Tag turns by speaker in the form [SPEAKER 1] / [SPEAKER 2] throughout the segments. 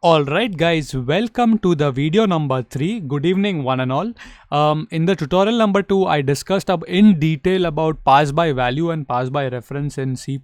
[SPEAKER 1] Alright guys, welcome to the video number 3. Good evening one and all. In the tutorial number 2, I discussed in detail about pass by value and pass by reference in C++.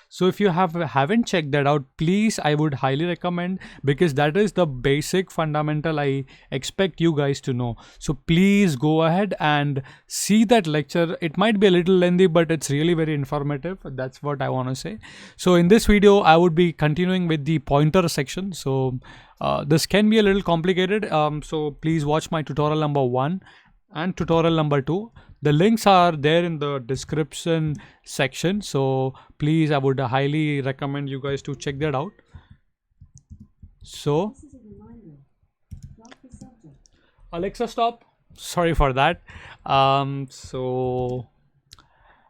[SPEAKER 1] So if you haven't checked that out, please, I would highly recommend, because that is the basic fundamental I expect you guys to know. So please go ahead and see that lecture. It might be a little lengthy, but it's really very informative. That's what I want to say. So in this video, I would be continuing with the pointer section. So this can be a little complicated. So please watch my tutorial number 1 and tutorial number 2. The links are there in the description section. So please, I would highly recommend you guys to check that out. So Alexa, stop. Sorry for that.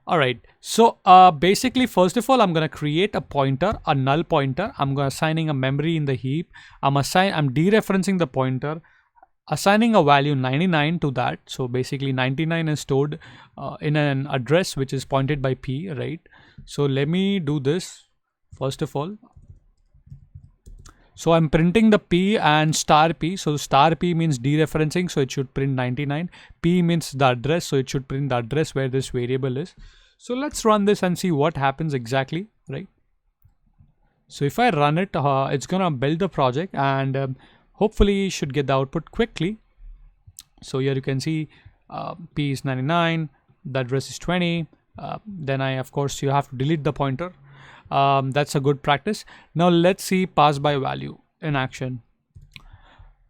[SPEAKER 1] Alright, so basically, first of all, I'm going to create a pointer, a null pointer. I'm assigning a memory in the heap. I'm dereferencing the pointer, assigning a value 99 to that. So basically 99 is stored in an address which is pointed by P, right? So let me do this first of all. So I'm printing the P and star P. So star P means dereferencing, so it should print 99. P means the address, so it should print the address where this variable is. So let's run this and see what happens exactly, right? So if I run it, it's gonna build the project and hopefully should get the output quickly. So here you can see P is 99, the address is 20. Then of course, you have to delete the pointer. That's a good practice. Now let's see pass by value in action.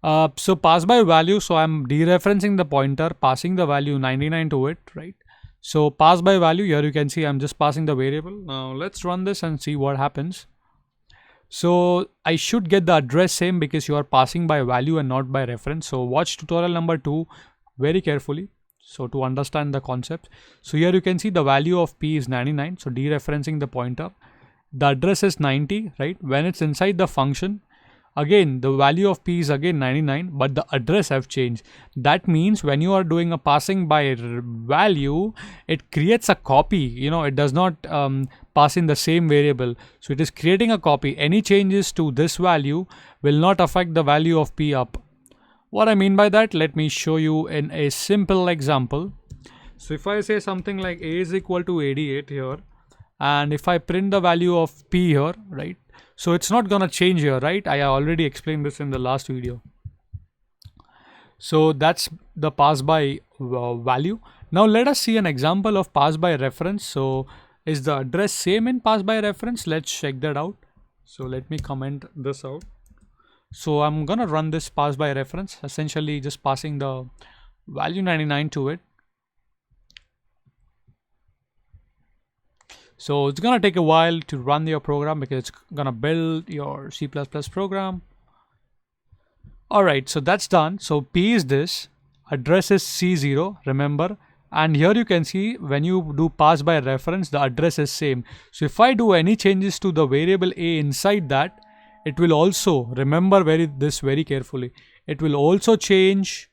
[SPEAKER 1] So pass by value, so I'm dereferencing the pointer, passing the value 99 to it, right? So pass by value, here you can see I'm just passing the variable. Now let's run this and see what happens. So I should get the address same because you are passing by value and not by reference. So watch tutorial number 2 very carefully. So to understand the concept. So here you can see the value of P is 99. So dereferencing the pointer. The address is 90, right? When it's inside the function, again, the value of P is again 99, but the address have changed. That means when you are doing a passing by value, it creates a copy. You know, it does not pass in the same variable. So it is creating a copy. Any changes to this value will not affect the value of P up. What I mean by that, let me show you in a simple example. So if I say something like A is equal to 88 here, and if I print the value of P here, right? So it's not gonna change here, right? I already explained this in the last video. So that's the pass by value. Now let us see an example of pass by reference. So is the address same in pass by reference? Let's check that out. So let me comment this out. So I'm gonna run this pass by reference, essentially just passing the value 99 to it. So it's gonna take a while to run your program because it's gonna build your C++ program. Alright, so that's done. So P is this, address is C0, remember. And here you can see when you do pass by reference, the address is same. So if I do any changes to the variable A inside that, it will also, remember this very carefully, it will also change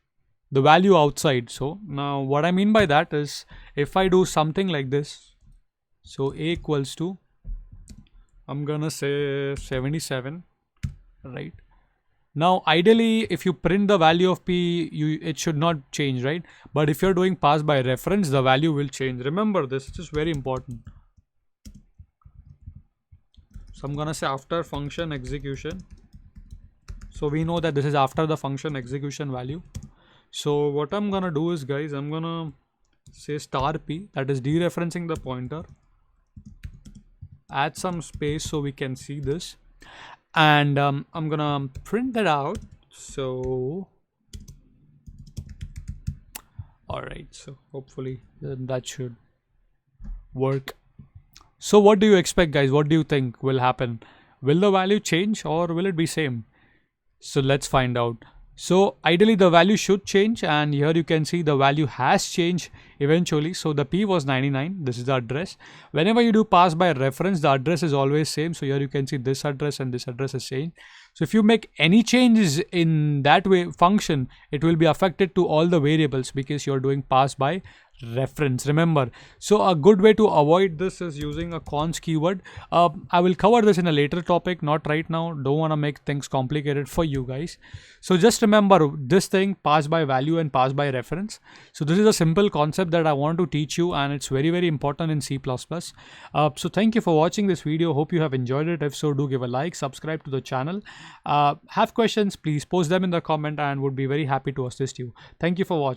[SPEAKER 1] the value outside. So now what I mean by that is, if I do something like this, so A equals to, I'm gonna say 77, right? Now ideally, if you print the value of P, it should not change, right? But if you're doing pass by reference, the value will change. Remember this, it's just very important. So I'm gonna say after function execution. So we know that this is after the function execution value. So what I'm gonna do is, guys, I'm gonna say star P, that is dereferencing the pointer. Add some space so we can see this. And I'm gonna print that out. So alright, so hopefully that should work. So what do you expect, guys? What do you think will happen? Will the value change or will it be same? So let's find out. So ideally the value should change, and here you can see the value has changed eventually. So the P was 99, this is the address. Whenever you do pass by reference, the address is always same. So here you can see this address and this address is same. So if you make any changes in that way function, it will be affected to all the variables because you're doing pass by reference. Remember, so a good way to avoid this is using a cons keyword. I will cover this in a later topic, not right now. Don't want to make things complicated for you guys. So just remember this thing, pass by value and pass by reference. So this is a simple concept that I want to teach you, and it's very, very important in C++. So thank you for watching this video. Hope you have enjoyed it. If so, do give a like, subscribe to the channel. Have questions, please post them in the comment, and would be very happy to assist you. Thank you for watching.